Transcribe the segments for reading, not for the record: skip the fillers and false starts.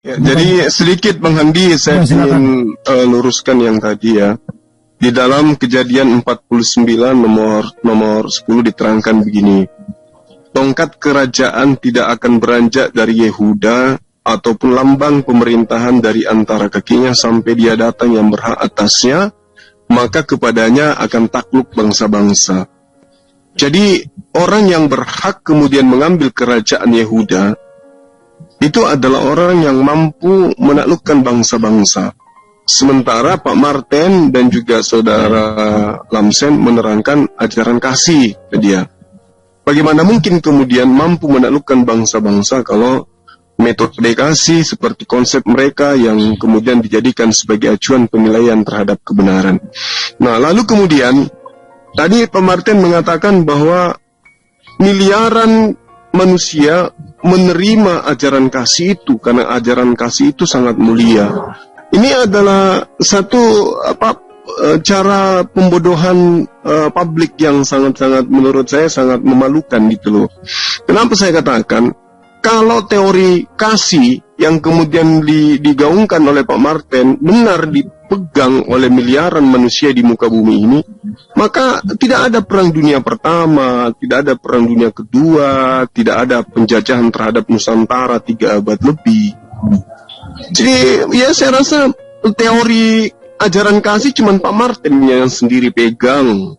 Ya, jadi sedikit Bang Handi, saya ingin luruskan yang tadi ya. Di dalam Kejadian 49 nomor 10 diterangkan begini. Tongkat kerajaan tidak akan beranjak dari Yehuda ataupun lambang pemerintahan dari antara kakinya sampai dia datang yang berhak atasnya, maka kepadanya akan takluk bangsa-bangsa. Jadi orang yang berhak kemudian mengambil kerajaan Yehuda itu adalah orang yang mampu menaklukkan bangsa-bangsa. Sementara Pak Martin dan juga Saudara Lamsen menerangkan ajaran kasih ke dia. Bagaimana mungkin kemudian mampu menaklukkan bangsa-bangsa kalau metode kasih seperti konsep mereka yang kemudian dijadikan sebagai acuan penilaian terhadap kebenaran. Nah, lalu kemudian tadi Pak Martin mengatakan bahwa miliaran manusia menerima ajaran kasih itu karena ajaran kasih itu sangat mulia. Ini adalah satu cara pembodohan publik yang sangat-sangat menurut saya sangat memalukan gitu loh. Kenapa saya katakan kalau teori kasih yang kemudian digaungkan oleh Pak Martin benar dipegang oleh miliaran manusia di muka bumi ini, maka tidak ada perang dunia pertama, tidak ada perang dunia kedua, tidak ada penjajahan terhadap Nusantara 3 abad lebih. Jadi ya saya rasa teori ajaran kasih cuma Pak Martin yang sendiri pegang,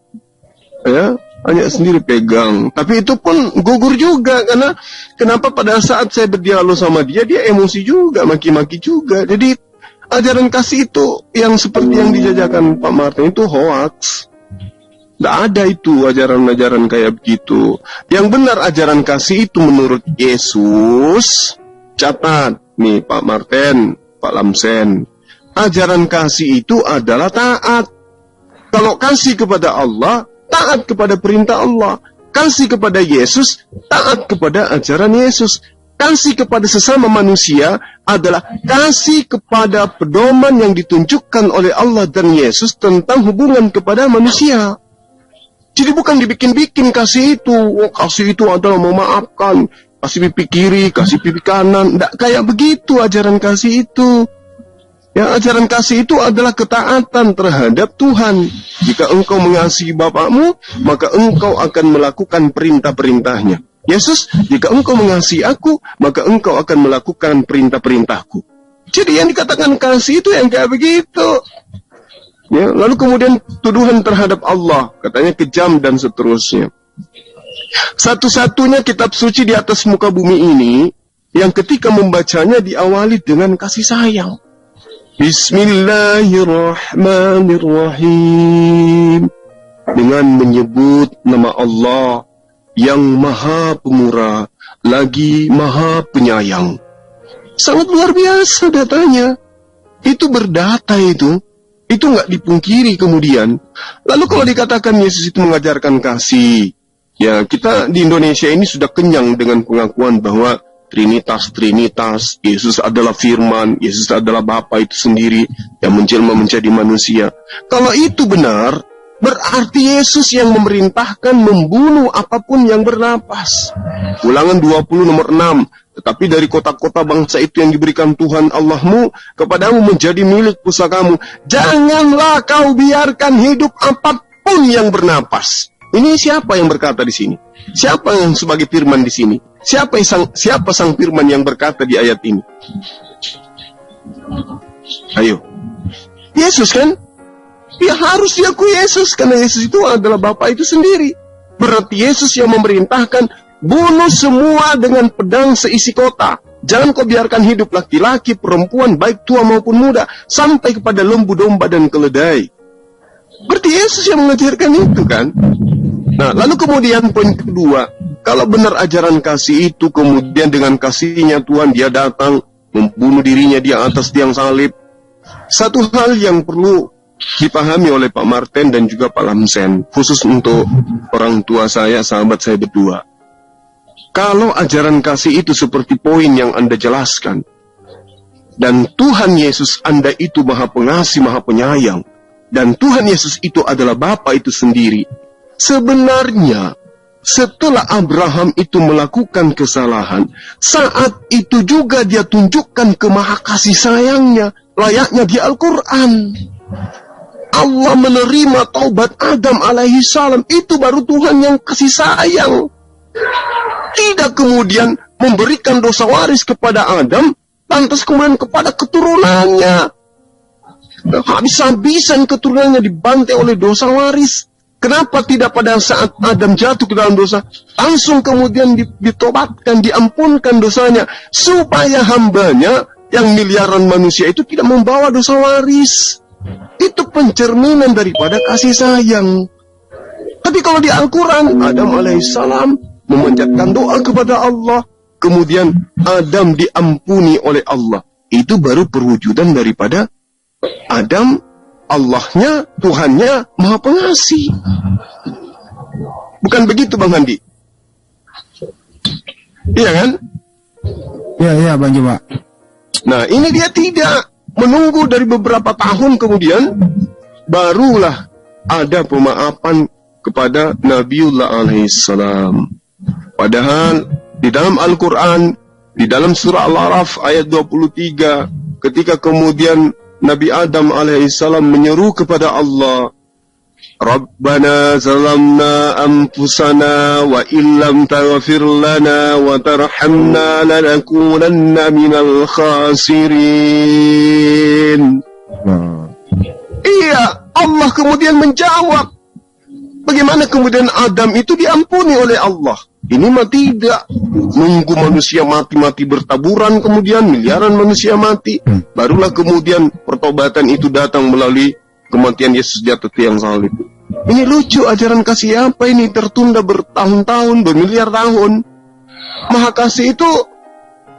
ya hanya sendiri pegang. Tapi itu pun gugur juga karena kenapa pada saat saya berdialog sama dia emosi juga, maki-maki juga. Jadi ajaran kasih itu yang seperti yang dijajakan Pak Martin itu hoax. Tidak ada itu ajaran-ajaran kayak begitu. Yang benar ajaran kasih itu menurut Yesus. Catat nih Pak Martin, Pak Lamsen. Ajaran kasih itu adalah taat. Kalau kasih kepada Allah, taat kepada perintah Allah. Kasih kepada Yesus, taat kepada ajaran Yesus. Kasih kepada sesama manusia adalah kasih kepada pedoman yang ditunjukkan oleh Allah dan Yesus tentang hubungan kepada manusia. Jadi bukan dibikin-bikin kasih itu. Kasih itu adalah memaafkan. Kasih pipi kiri, kasih pipi kanan. Tidak kayak begitu ajaran kasih itu. Ya, ajaran kasih itu adalah ketaatan terhadap Tuhan. Jika engkau mengasihi bapakmu, maka engkau akan melakukan perintah-perintahnya. Yesus, jika engkau mengasihi aku, maka engkau akan melakukan perintah-perintahku. Jadi yang dikatakan kasih itu yang kayak begitu. Ya, lalu kemudian tuduhan terhadap Allah, katanya kejam dan seterusnya. Satu-satunya kitab suci di atas muka bumi ini, yang ketika membacanya diawali dengan kasih sayang. Bismillahirrahmanirrahim. Dengan menyebut nama Allah yang maha pemurah, lagi maha penyayang. Sangat luar biasa datanya. Itu berdata itu nggak dipungkiri kemudian. Lalu kalau dikatakan Yesus itu mengajarkan kasih, ya kita di Indonesia ini sudah kenyang dengan pengakuan bahwa Trinitas, Yesus adalah firman, Yesus adalah Bapa itu sendiri yang menjelma menjadi manusia. Kalau itu benar, berarti Yesus yang memerintahkan membunuh apapun yang bernapas. Ulangan 20 nomor 6. Tetapi dari kota-kota bangsa itu yang diberikan Tuhan Allahmu kepadamu menjadi milik pusakamu. Janganlah kau biarkan hidup apapun yang bernapas. Ini siapa yang berkata di sini? Siapa yang sebagai firman di sini? Siapa sang firman yang berkata di ayat ini? Ayo. Yesus kan? Ya harus diakui Yesus karena Yesus itu adalah Bapa itu sendiri. Berarti Yesus yang memerintahkan bunuh semua dengan pedang seisi kota. Jangan kau biarkan hidup laki-laki, perempuan, baik tua maupun muda, sampai kepada lembu domba dan keledai. Berarti Yesus yang mengajarkan itu kan? Nah, lalu kemudian poin kedua, kalau benar ajaran kasih itu kemudian dengan kasihnya Tuhan dia datang membunuh dirinya di atas tiang salib. Satu hal yang perlu dipahami oleh Pak Martin dan juga Pak Lamsen, khusus untuk orang tua saya, sahabat saya berdua. Kalau ajaran kasih itu seperti poin yang Anda jelaskan, dan Tuhan Yesus Anda itu maha pengasih, maha penyayang, dan Tuhan Yesus itu adalah Bapa itu sendiri, sebenarnya setelah Abraham itu melakukan kesalahan, saat itu juga dia tunjukkan ke maha kasih sayangnya, layaknya di Al-Quran. Allah menerima taubat Adam alaihi salam, itu baru Tuhan yang kasih sayang. Tidak kemudian memberikan dosa waris kepada Adam, lantas kemudian kepada keturunannya. Habis-habisan keturunannya dibantai oleh dosa waris. Kenapa tidak pada saat Adam jatuh ke dalam dosa, langsung kemudian ditobatkan, diampunkan dosanya, supaya hambanya yang miliaran manusia itu tidak membawa dosa waris. Itu pencerminan daripada kasih sayang. Tapi kalau di Al-Quran, Adam alaihissalam memanjatkan doa kepada Allah, kemudian Adam diampuni oleh Allah. Itu baru perwujudan daripada Adam, Allahnya, Tuhannya Maha Pengasih. Bukan begitu Bang Handi? Iya kan? Iya Bang Juma. Nah ini dia tidak menunggu dari beberapa tahun kemudian, barulah ada pemaafan kepada Nabiullah alaihissalam. Padahal di dalam Al-Quran, di dalam surah Al-A'raf ayat 23, ketika kemudian Nabi Adam alaihissalam menyeru kepada Allah, Rabbana zalamna anfusana wa illam taghfir lana wa tarhamna lanakunanna minal khasirin. Iya, Allah kemudian menjawab. Bagaimana kemudian Adam itu diampuni oleh Allah? Ini mah tidak. Nunggu manusia mati-mati bertaburan, kemudian miliaran manusia mati. Barulah kemudian pertobatan itu datang melalui kematian Yesus di atas tiang salib. Ini lucu, ajaran kasih apa ini? Tertunda bertahun-tahun, bermiliar tahun. Maha kasih itu,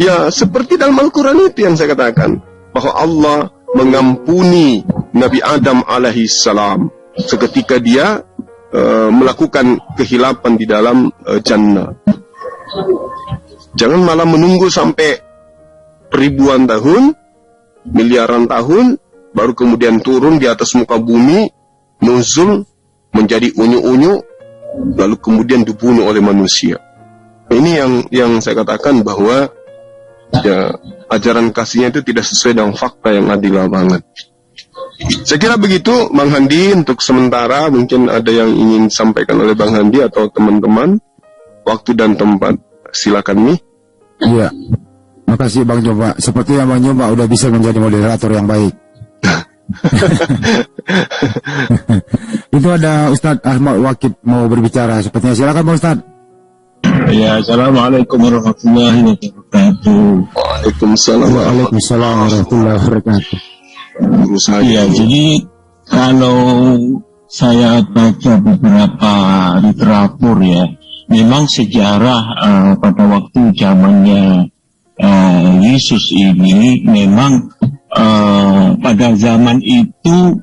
ya seperti dalam Al-Quran itu yang saya katakan. Bahwa Allah mengampuni Nabi Adam alaihissalam seketika dia melakukan kehilapan di dalam jannah. Jangan malah menunggu sampai ribuan tahun, miliaran tahun, baru kemudian turun di atas muka bumi, nuzul, menjadi unyu-unyu, lalu kemudian dibunuh oleh manusia. Ini yang saya katakan bahwa ya, ajaran kasihnya itu tidak sesuai dengan fakta yang adil banget. Saya kira begitu Bang Handi untuk sementara. Mungkin ada yang ingin disampaikan oleh Bang Handi atau teman-teman. Waktu dan tempat silakan nih. Iya, makasih Bang Joma. Seperti yang Bang Joma udah bisa menjadi moderator yang baik. Itu ada Ustadz Ahmad Wakib mau berbicara. Sepertinya silakan Bang Ustadz. Ya, assalamualaikum warahmatullahi wabarakatuh. Waalaikumsalam. Waalaikumsalam warahmatullahi wabarakatuh. Ya, jadi kalau saya baca beberapa literatur ya, memang sejarah pada waktu zamannya Yesus ini memang pada zaman itu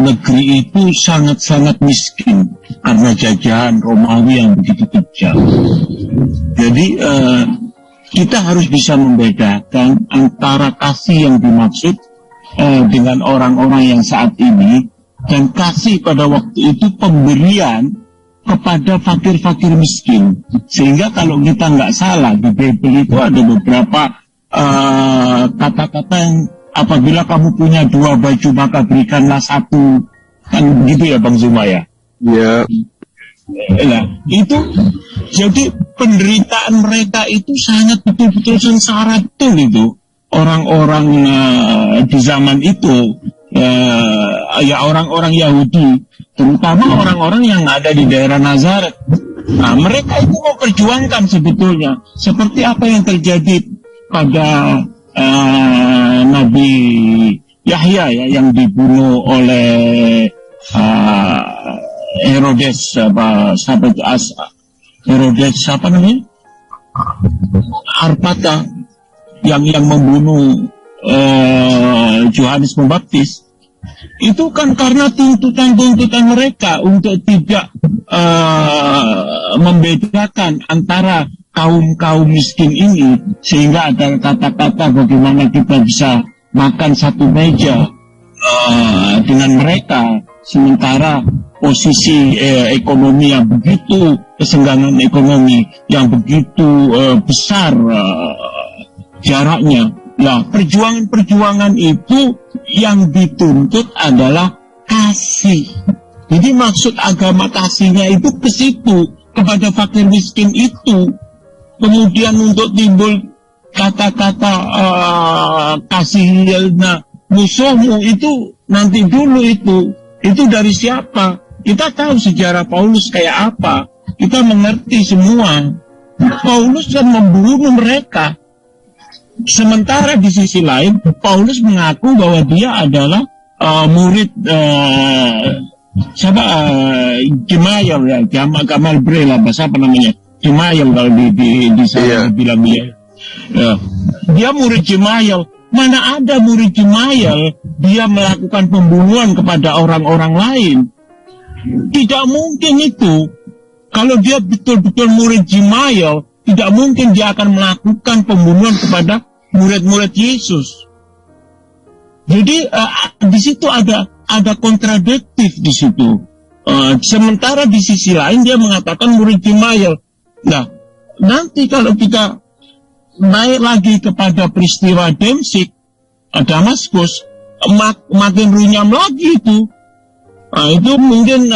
negeri itu sangat-sangat miskin karena jajahan Romawi yang begitu kejam. Jadi kita harus bisa membedakan antara kasih yang dimaksud dengan orang-orang yang saat ini, dan kasih pada waktu itu pemberian kepada fakir-fakir miskin. Sehingga kalau kita nggak salah, di Bible itu ada beberapa kata-kata yang apabila kamu punya 2 baju maka berikanlah 1. Kan begitu ya Bang Zuma ya? Ya. Nah, itu jadi penderitaan mereka itu sangat betul-betul sengsara betul itu. Orang-orang di zaman itu ya orang-orang Yahudi, terutama orang-orang yang ada di daerah Nazaret. Nah, mereka itu memperjuangkan sebetulnya seperti apa yang terjadi pada Nabi Yahya ya, yang dibunuh oleh Herodes Herodes apa namanya? Arpata yang membunuh Yohanes Pembaptis. Itu kan karena tuntutan-tuntutan mereka untuk tidak membedakan antara kaum miskin ini, sehingga ada kata-kata bagaimana kita bisa makan satu meja. dengan mereka, sementara posisi ekonomi yang begitu, kesenggangan ekonomi yang begitu besar jaraknya. Nah, perjuangan-perjuangan itu yang dituntut adalah kasih. Jadi maksud agama kasihnya itu ke situ, kepada fakir miskin itu. Kemudian untuk timbul kata-kata kasihnya musuhmu itu nanti dulu itu dari siapa? Kita tahu sejarah Paulus kayak apa. Kita mengerti semua. Paulus kan membunuh mereka. Sementara di sisi lain, Paulus mengaku bahwa dia adalah murid Gemayel ya, Gamal Bre lah, bahasa apa namanya, Gemayel kalau di sana bilang dia. Dia murid Gemayel. Mana ada murid Gemayel dia melakukan pembunuhan kepada orang-orang lain? Tidak mungkin itu. Kalau dia betul-betul murid Gemayel, tidak mungkin dia akan melakukan pembunuhan kepada murid-murid Yesus. Jadi di situ ada kontradiktif di situ. Sementara di sisi lain dia mengatakan murid Gemayel. Nah, nanti kalau kita naik lagi kepada peristiwa Damaskus, makin runyam lagi itu. Itu mungkin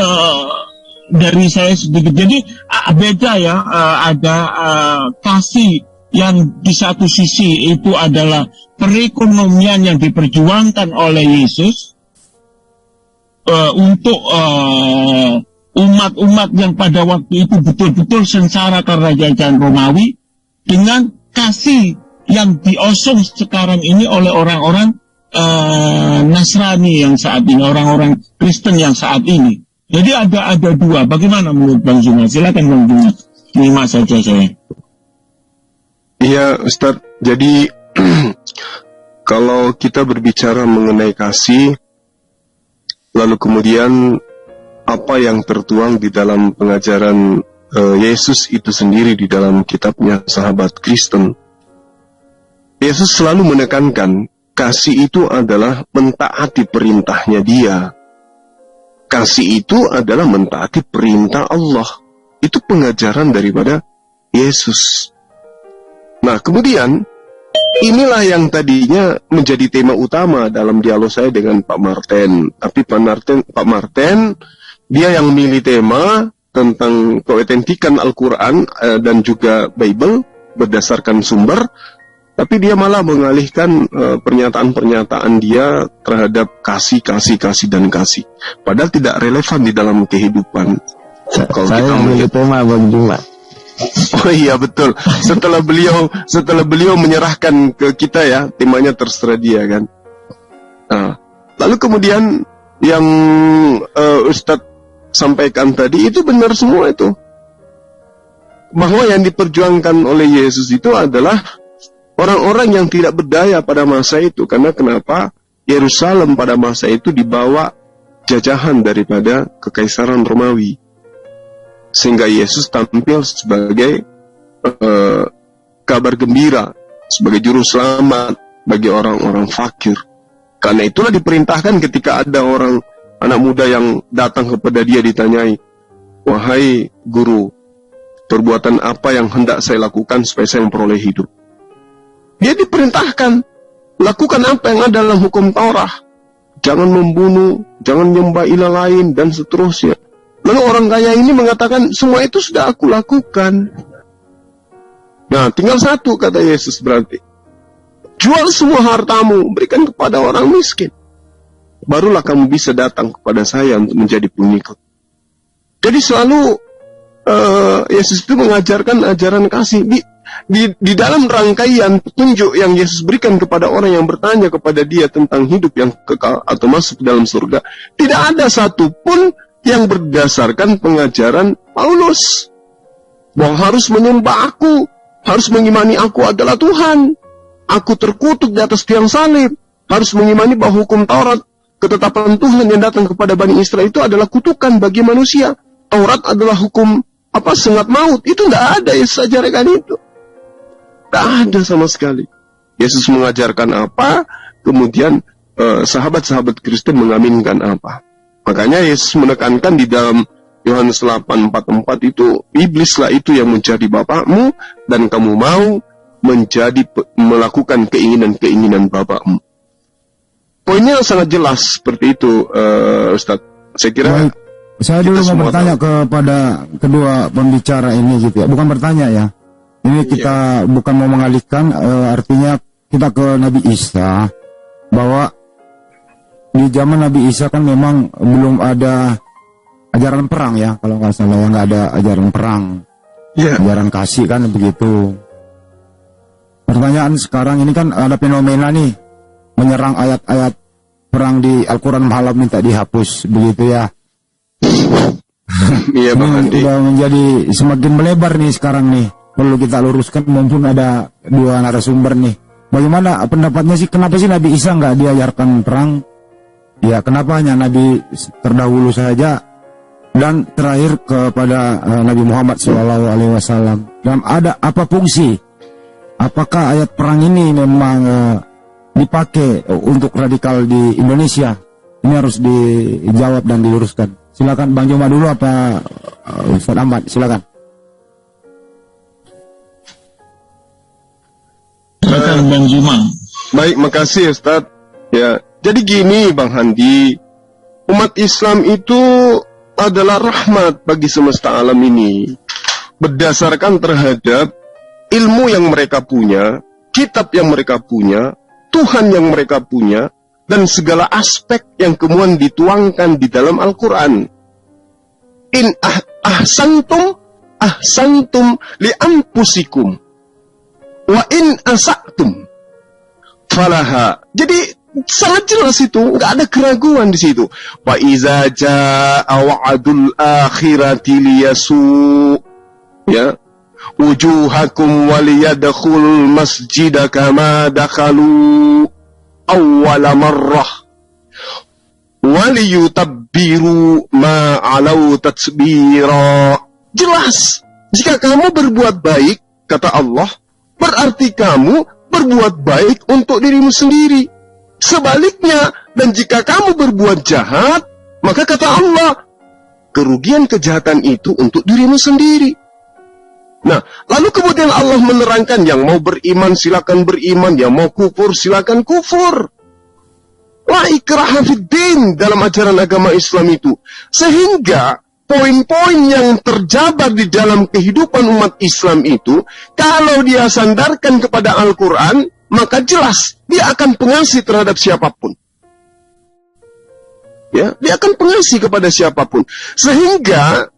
dari saya sedikit. Jadi beda ya, ada kasih yang di satu sisi itu adalah perekonomian yang diperjuangkan oleh Yesus untuk umat-umat yang pada waktu itu betul-betul sengsara karena jajahan Romawi, dengan kasih yang diosong sekarang ini oleh orang-orang Nasrani yang saat ini, orang-orang Kristen yang saat ini. Jadi ada dua. Bagaimana menurut Bang Zuma? Silakan Bang Zuma. Terima saja saya. Iya, Ustadz. Jadi kalau kita berbicara mengenai kasih, lalu kemudian apa yang tertuang di dalam pengajaran Yesus itu sendiri di dalam kitabnya Sahabat Kristen, Yesus selalu menekankan kasih itu adalah mentaati perintahnya Dia. Kasih itu adalah mentaati perintah Allah. Itu pengajaran daripada Yesus. Nah, kemudian inilah yang tadinya menjadi tema utama dalam dialog saya dengan Pak Martin. Tapi Pak Martin dia yang milih tema tentang keautentikan Al-Quran dan juga Bible berdasarkan sumber. Tapi dia malah mengalihkan pernyataan-pernyataan dia terhadap kasih. Padahal tidak relevan di dalam kehidupan. Kalau saya kita milih tema Bang Juma. Oh iya betul. Setelah beliau menyerahkan ke kita ya, temanya terserah dia kan. Nah, lalu kemudian yang Ustadz sampaikan tadi itu benar semua itu. Bahwa yang diperjuangkan oleh Yesus itu adalah orang-orang yang tidak berdaya pada masa itu. Karena kenapa? Yerusalem pada masa itu dibawa jajahan daripada kekaisaran Romawi. Sehingga Yesus tampil sebagai kabar gembira, sebagai juru selamat bagi orang-orang fakir. Karena itulah diperintahkan ketika ada orang anak muda yang datang kepada dia ditanyai, "Wahai guru, perbuatan apa yang hendak saya lakukan supaya saya memperoleh hidup?" Dia diperintahkan, lakukan apa yang ada dalam hukum Taurat. Jangan membunuh, jangan menyembah ilah lain, dan seterusnya. Lalu orang kaya ini mengatakan, semua itu sudah aku lakukan. Nah, tinggal satu, kata Yesus berarti. Jual semua hartamu, berikan kepada orang miskin. Barulah kamu bisa datang kepada saya untuk menjadi pengikut. Jadi selalu Yesus itu mengajarkan ajaran kasih. Di dalam rangkaian petunjuk yang Yesus berikan kepada orang yang bertanya kepada dia tentang hidup yang kekal atau masuk ke dalam surga, tidak ada satupun yang berdasarkan pengajaran Paulus. Bahwa harus menyembah aku, harus mengimani aku adalah Tuhan. Aku terkutuk di atas tiang salib. Harus mengimani bahwa hukum Taurat, ketetapan Tuhan yang datang kepada Bani Israel itu adalah kutukan bagi manusia. Taurat adalah hukum sengat maut. Itu tidak ada Yesus ajarkan itu. Tidak ada sama sekali. Yesus mengajarkan apa, kemudian sahabat-sahabat Kristen mengaminkan apa. Makanya Yesus menekankan di dalam Yohanes 8:44 itu, iblislah itu yang menjadi bapakmu dan kamu mau melakukan keinginan-keinginan bapakmu. Poinnya sangat jelas seperti itu, Ustaz. Saya kira saya dulu mau bertanya kepada kedua pembicara ini gitu ya. Bukan bertanya ya. Ini kita bukan mau mengalihkan, artinya kita ke Nabi Isa, bahwa di zaman Nabi Isa kan memang belum ada ajaran perang ya, kalau nggak salah ya, nggak ada ajaran perang, ajaran kasih kan begitu. Pertanyaan sekarang ini kan ada fenomena nih, menyerang ayat-ayat perang di Al-Quran malah minta dihapus begitu ya. Iya, Bang Andi. Sudah menjadi semakin melebar nih sekarang nih. Perlu kita luruskan, mumpun ada dua narasumber nih. Bagaimana pendapatnya sih, kenapa sih Nabi Isa nggak diajarkan perang? Ya, kenapa hanya Nabi terdahulu saja? Dan terakhir kepada Nabi Muhammad SAW. Dan ada apa fungsi? Apakah ayat perang ini memang dipakai untuk radikal di Indonesia? Ini harus dijawab dan diluruskan. Silakan Bang Joma dulu apa Ustaz Ahmad? Silakan. Silakan Bang Joma. Baik, makasih Ustaz. Ya, jadi gini Bang Handi, umat Islam itu adalah rahmat bagi semesta alam ini. Berdasarkan terhadap ilmu yang mereka punya, kitab yang mereka punya, Tuhan yang mereka punya, dan segala aspek yang kemudian dituangkan di dalam Al-Quran. In ahsantum li anfusikum, wa in asa'tum falaha. Jadi sangat jelas itu, nggak ada keraguan di situ. Wa iza jaa wa'dul akhirati liyasu, ya, wujuhakum waliyadkhul masjida kama dakhalu awwala marrah waliyutabbiru ma alau tatsbira. Jelas, jika kamu berbuat baik, kata Allah, berarti kamu berbuat baik untuk dirimu sendiri. Sebaliknya, dan jika kamu berbuat jahat, maka kata Allah, kerugian kejahatan itu untuk dirimu sendiri. Nah, lalu kemudian Allah menerangkan, yang mau beriman silakan beriman, yang mau kufur silakan kufur. La ikraha fiddin dalam ajaran agama Islam itu. Sehingga poin-poin yang terjabar di dalam kehidupan umat Islam itu, kalau dia sandarkan kepada Al-Quran, maka jelas dia akan pengasih terhadap siapapun. Ya, dia akan pengasih kepada siapapun. Sehingga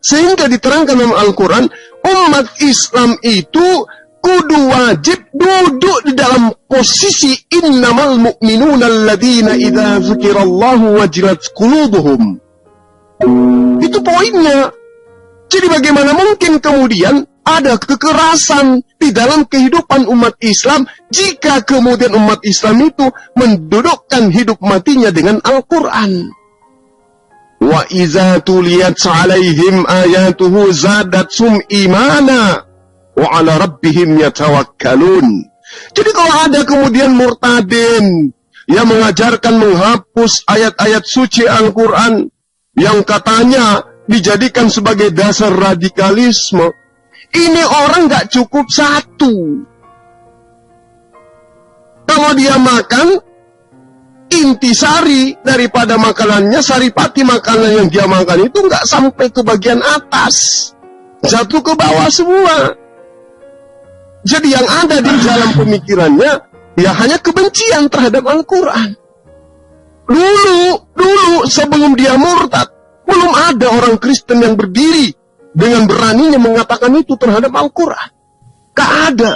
diterangkan dalam Al-Quran, umat Islam itu kudu wajib duduk di dalam posisi innamal mu'minuna alladhina idza dzukirallahu wajilat qulubuhum. Itu poinnya. Jadi bagaimana mungkin kemudian ada kekerasan di dalam kehidupan umat Islam jika kemudian umat Islam itu mendudukkan hidup matinya dengan Al-Quran. Wa iza tuliyat alaihim ayatuhu zadatsum imana wa ala rabbihim yatawakkalun. Jadi kalau ada kemudian murtadin yang mengajarkan menghapus ayat-ayat suci Al-Quran yang katanya dijadikan sebagai dasar radikalisme, ini orang nggak cukup satu. Kalau dia makan, intisari daripada makanannya, saripati makanan yang dia makan itu nggak sampai ke bagian atas, jatuh ke bawah semua. Jadi yang ada di dalam pemikirannya ya hanya kebencian terhadap Al-Quran. Dulu sebelum dia murtad, belum ada orang Kristen yang berdiri dengan beraninya mengatakan itu terhadap Al-Quran. Gak ada.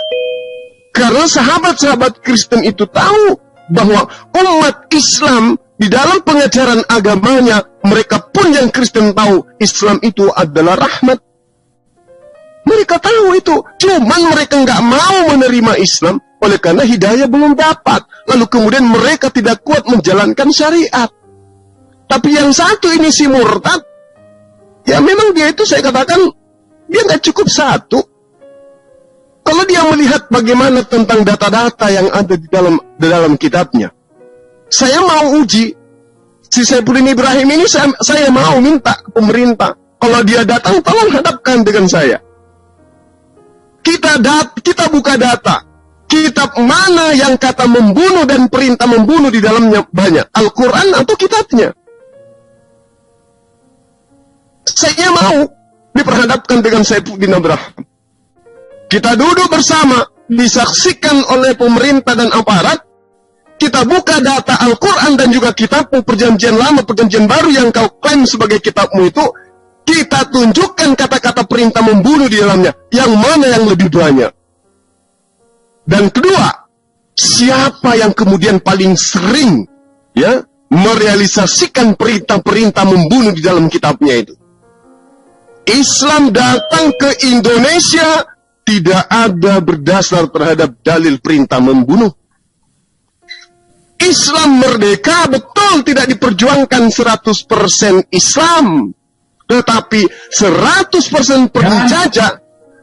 Karena sahabat-sahabat Kristen itu tahu bahwa umat Islam di dalam pengajaran agamanya, mereka pun yang Kristen tahu Islam itu adalah rahmat. Mereka tahu itu, cuman mereka nggak mau menerima Islam oleh karena hidayah belum dapat. Lalu kemudian mereka tidak kuat menjalankan syariat. Tapi yang satu ini si murtad, ya memang dia itu saya katakan dia nggak cukup satu. Kalau dia melihat bagaimana tentang data-data yang ada di dalam kitabnya, Saya mau uji. Si Saifuddin Ibrahim ini saya mau minta ke pemerintah. Kalau dia datang, tolong hadapkan dengan saya. Kita buka data. Kitab mana yang kata membunuh dan perintah membunuh di dalamnya banyak? Al-Quran atau kitabnya? Saya mau diperhadapkan dengan Saifuddin Ibrahim. Kita duduk bersama, disaksikan oleh pemerintah dan aparat. Kita buka data Al-Quran dan juga kitabmu, perjanjian lama, perjanjian baru yang kau klaim sebagai kitabmu itu. Kita tunjukkan kata-kata perintah membunuh di dalamnya. Yang mana yang lebih banyak? Dan kedua, siapa yang kemudian paling sering ya merealisasikan perintah-perintah membunuh di dalam kitabnya itu? Islam datang ke Indonesia tidak ada berdasar terhadap dalil perintah membunuh. Islam merdeka betul tidak diperjuangkan 100% Islam. Tetapi 100% penjajah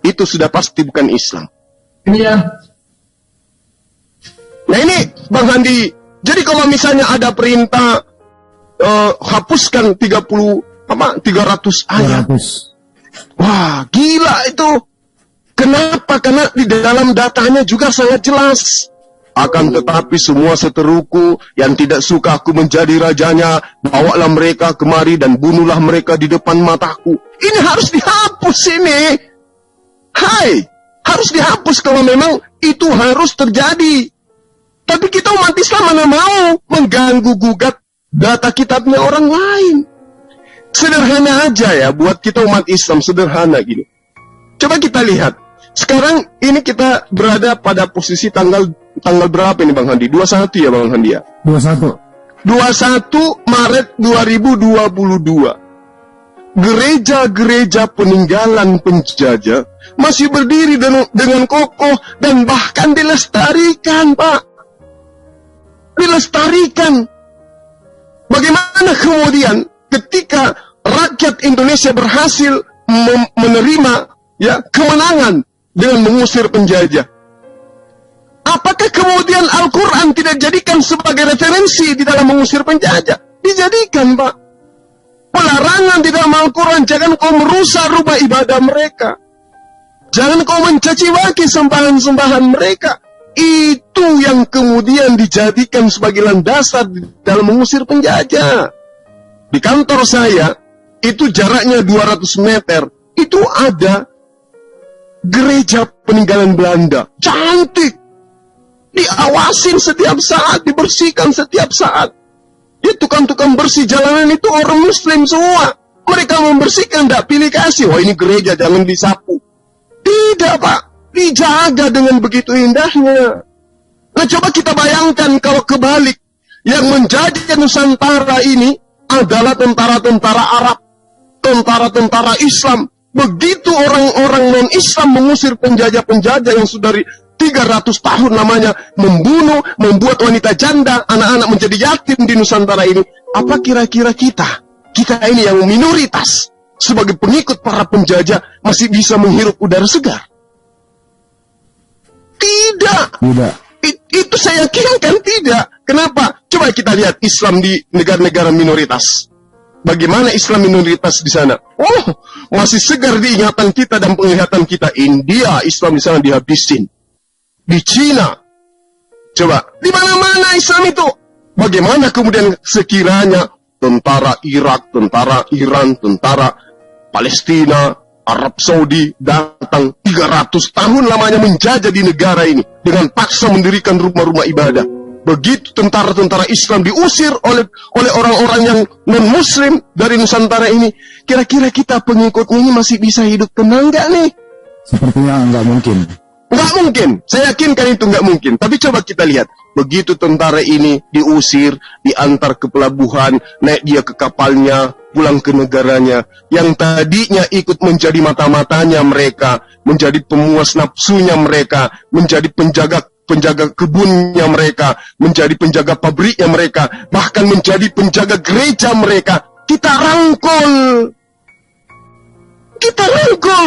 itu sudah pasti bukan Islam. Iya. Nah ini Bang Handi, jadi kalau misalnya ada perintah hapuskan 300 ayat. 300. Wah, gila itu. Kenapa? Karena di dalam datanya juga sangat jelas. Akan tetapi semua seteruku yang tidak suka aku menjadi rajanya, bawalah mereka kemari dan bunuhlah mereka di depan mataku. Ini harus dihapus ini. Hai, harus dihapus kalau memang itu harus terjadi. Tapi kita umat Islam mana mau mengganggu gugat data kitabnya orang lain. Sederhana aja ya buat kita umat Islam, sederhana gini. Coba kita lihat. Sekarang ini kita berada pada posisi tanggal berapa ini Bang Handi? 21 ya Bang Handi ya? 21. 21 Maret 2022. Gereja-gereja peninggalan penjajah masih berdiri dengan kokoh dan bahkan dilestarikan, Pak. Dilestarikan. Bagaimana kemudian ketika rakyat Indonesia berhasil menerima ya kemenangan dengan mengusir penjajah, apakah kemudian Al-Quran tidak dijadikan sebagai referensi di dalam mengusir penjajah? Dijadikan, Pak. Pelarangan di dalam Al-Quran, jangan kau merusak rumah ibadah mereka. Jangan kau mencaci maki sembahan-sembahan mereka. Itu yang kemudian dijadikan sebagai landasan dalam mengusir penjajah. Di kantor saya, itu jaraknya 200 meter. Itu ada gereja peninggalan Belanda. Cantik. Diawasin setiap saat, dibersihkan setiap saat. Ya, tukang-tukang bersih jalanan itu orang Muslim semua. Mereka membersihkan, tidak pilih kasih. Wah, ini gereja, jangan disapu. Tidak, Pak. Dijaga dengan begitu indahnya. Nah, coba kita bayangkan kalau kebalik. Yang menjadi Nusantara ini adalah tentara-tentara Arab. Tentara-tentara Islam. Begitu orang-orang non-Islam mengusir penjajah-penjajah yang sudah 300 tahun namanya, membunuh, membuat wanita janda, anak-anak menjadi yatim di Nusantara ini. Apa kira-kira kita ini yang minoritas, sebagai pengikut para penjajah, masih bisa menghirup udara segar? Tidak. Itu saya yakinkan tidak. Kenapa? Coba kita lihat Islam di negara-negara minoritas. Bagaimana Islam minoritas di sana? Oh, masih segar di ingatan kita dan penglihatan kita. India, Islam di sana dihabisin. Di Cina, coba, di mana-mana Islam itu. Bagaimana kemudian sekiranya tentara Irak, tentara Iran, tentara Palestina, Arab Saudi datang 300 tahun lamanya menjajah di negara ini dengan paksa mendirikan rumah-rumah ibadah. Begitu tentara-tentara Islam diusir oleh orang-orang yang non-Muslim dari Nusantara ini, kira-kira kita pengikutnya ini masih bisa hidup tenang nggak nih? Sepertinya nggak mungkin. Nggak mungkin, saya yakinkan itu nggak mungkin. Tapi coba kita lihat, begitu tentara ini diusir, diantar ke pelabuhan, naik dia ke kapalnya, pulang ke negaranya, yang tadinya ikut menjadi mata-matanya mereka, menjadi pemuas nafsunya mereka, menjadi penjaga kebunnya mereka, menjadi penjaga pabriknya mereka, bahkan menjadi penjaga gereja mereka. Kita rangkul,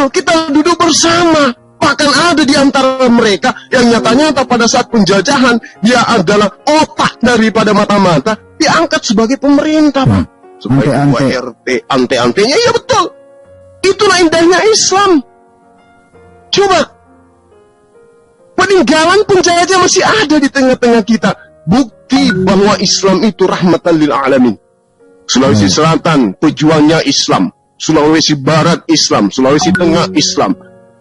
kita duduk bersama. Bahkan ada di antara mereka yang nyata-nyata pada saat penjajahan, dia adalah otak daripada mata-mata, diangkat sebagai pemerintah, Pak. Sebagai ketua RT, ante-antenya, iya betul. Itulah indahnya Islam. Coba, peninggalan penjajah masih ada di tengah-tengah kita. Bukti bahwa Islam itu rahmatan lil alamin. Sulawesi Selatan, pejuangnya Islam. Sulawesi Barat, Islam. Sulawesi Tengah, Islam.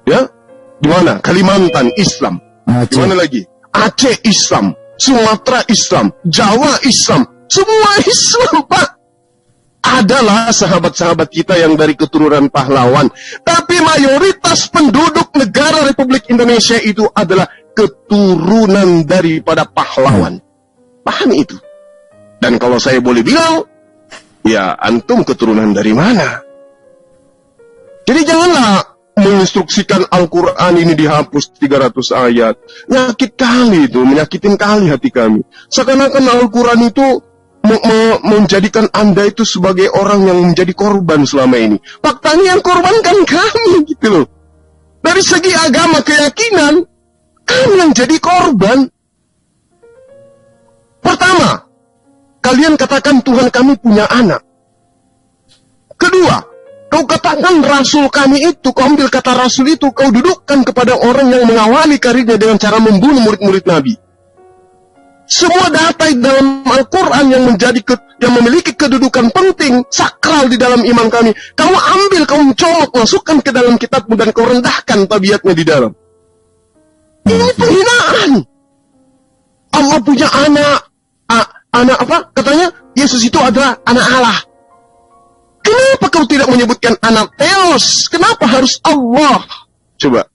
Ya, di mana? Kalimantan, Islam. Di mana lagi? Aceh, Islam. Sumatera, Islam. Jawa, Islam. Semua Islam, Pak. Adalah sahabat-sahabat kita yang dari keturunan pahlawan. Tapi mayoritas penduduk negara Republik Indonesia itu adalah keturunan daripada pahlawan. Paham itu? Dan kalau saya boleh bilang, ya antum keturunan dari mana? Jadi janganlah menginstruksikan Al-Quran ini dihapus 300 ayat. Nyakit kali itu, menyakitin kali hati kami. Seakan-akan Al-Quran itu menjadikan Anda itu sebagai orang yang menjadi korban selama ini. Faktanya yang korban kan kami gitu loh. Dari segi agama keyakinan, kami yang jadi korban. Pertama, kalian katakan Tuhan kami punya anak. Kedua, kau katakan Rasul kami itu, kau ambil kata Rasul itu, kau dudukkan kepada orang yang mengawali karirnya dengan cara membunuh murid-murid Nabi. Semua data dalam Al-Quran yang memiliki kedudukan penting, sakral di dalam iman kami, kamu ambil, kamu colok, masukkan ke dalam kitabmu dan kau rendahkan tabiatnya di dalam. Ini penghinaan. Allah punya anak. Anak apa? Katanya Yesus itu adalah anak Allah. Kenapa kau tidak menyebutkan anak Theos? Kenapa harus Allah? Coba.